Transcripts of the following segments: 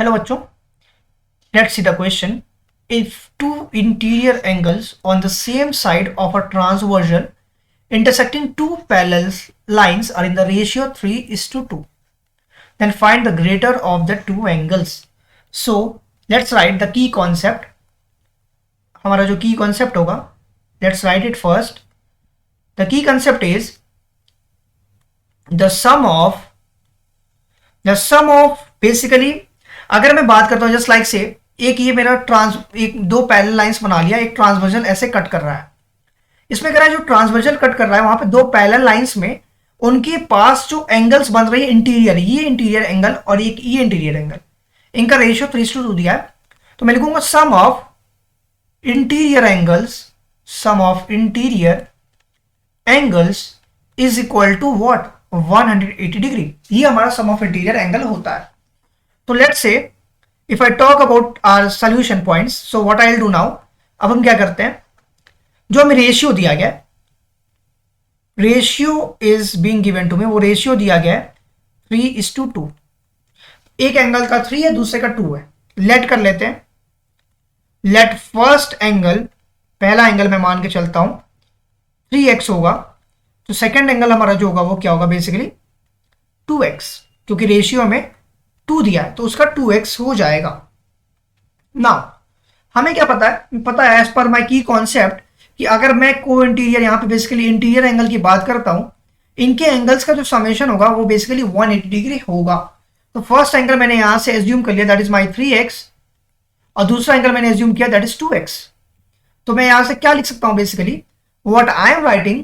Hello बच्चों, let's see the question. If two interior angles on the same side of a transversal intersecting two parallel lines are in the ratio 3:2, then find the greater of the two angles. So let's write the key concept. हमारा जो key concept होगा, let's write it first. The key concept is the sum of basically, अगर मैं बात करता हूँ just like से एक ये मेरा एक दो पैरेलल लाइंस बना लिया, एक ट्रांसवर्जल ऐसे कट कर रहा है। इसमें कह रहा है जो ट्रांसवर्जल कट कर रहा है वहां पे दो पैरेलल लाइंस में उनके पास जो एंगल्स बन रही है इंटीरियर, ये इंटीरियर एंगल और एक ये इंटीरियर एंगल, इनका रेशियो 3:2 दिया है। तो मैं लिखूंगा sum of interior angles is equal to what, 180 डिग्री। ये हमारा सम ऑफ इंटीरियर एंगल होता है। तो let's say if I talk about our solution points, so what I will do now, अब हम क्या करते हैं, जो हमें रेशियो दिया गया, ratio is being given to me, वो रेशियो दिया गया है 3:2। एक एंगल का 3 है, दूसरे का 2 है। लेट कर लेते हैं, लेट फर्स्ट एंगल, पहला एंगल मैं मान के चलता हूं 3x होगा, तो सेकेंड एंगल हमारा जो होगा वो क्या होगा, बेसिकली 2x, क्योंकि रेशियो में 2 दिया है तो उसका 2x हो जाएगा। नाउ हमें क्या पता है एज पर माई की कॉन्सेप्ट कि अगर मैं को इंटीरियर, यहाँ पे बेसिकली इंटीरियर एंगल की बात करता हूं, इनके एंगल्स का जो समेशन होगा वो बेसिकली 180 डिग्री होगा। तो फर्स्ट एंगल मैंने यहां से एज्यूम कर लिया, दैट इज माई 3x, और दूसरा एंगल मैंने एज्यूम किया दैट इज 2x। तो मैं यहां से क्या लिख सकता हूं, basically what I am writing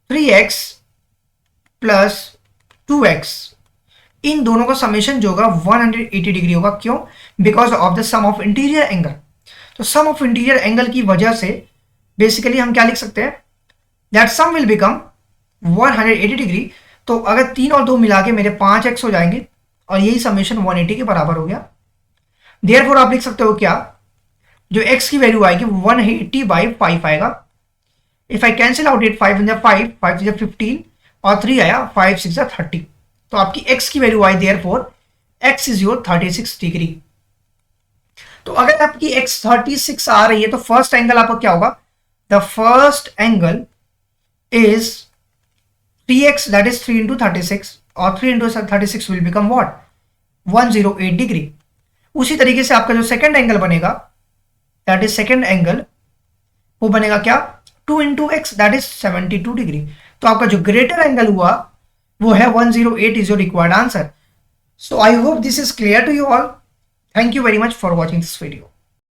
3x plus 2x, इन दोनों का समेशन जो होगा 180 डिग्री होगा। क्यों? Because of the sum of interior angle. तो सम ऑफ इंटीरियर एंगल की वजह से बेसिकली हम क्या लिख सकते हैं, that sum will become 180 degree. तो अगर 3 और 2 मिला के मेरे 5x हो जाएंगे और यही समेशन 180 के बराबर हो गया। देयरफॉर आप लिख सकते हो क्या, जो x की वैल्यू आएगी 180/5 आएगा। If I cancel out it, 5 × 5, 5 × 15 और 3 आया, 5 × 6 = 30। तो आपकी x की value I, therefore x is your 36 degree. तो अगर आपकी x 36 आ रही है तो फर्स्ट एंगल आपका क्या होगा, the first angle is 3x, that is 3 × 36, और 3 × 36 विल बिकम व्हाट, 108 डिग्री। उसी तरीके से आपका जो सेकंड एंगल बनेगा, दैट इज सेकंड एंगल, वो बनेगा क्या, 2 × x, दैट इज 72 डिग्री। तो आपका जो ग्रेटर एंगल हुआ वो है 108 is your required answer. So I hope this is clear to you all. Thank you very much for watching this video.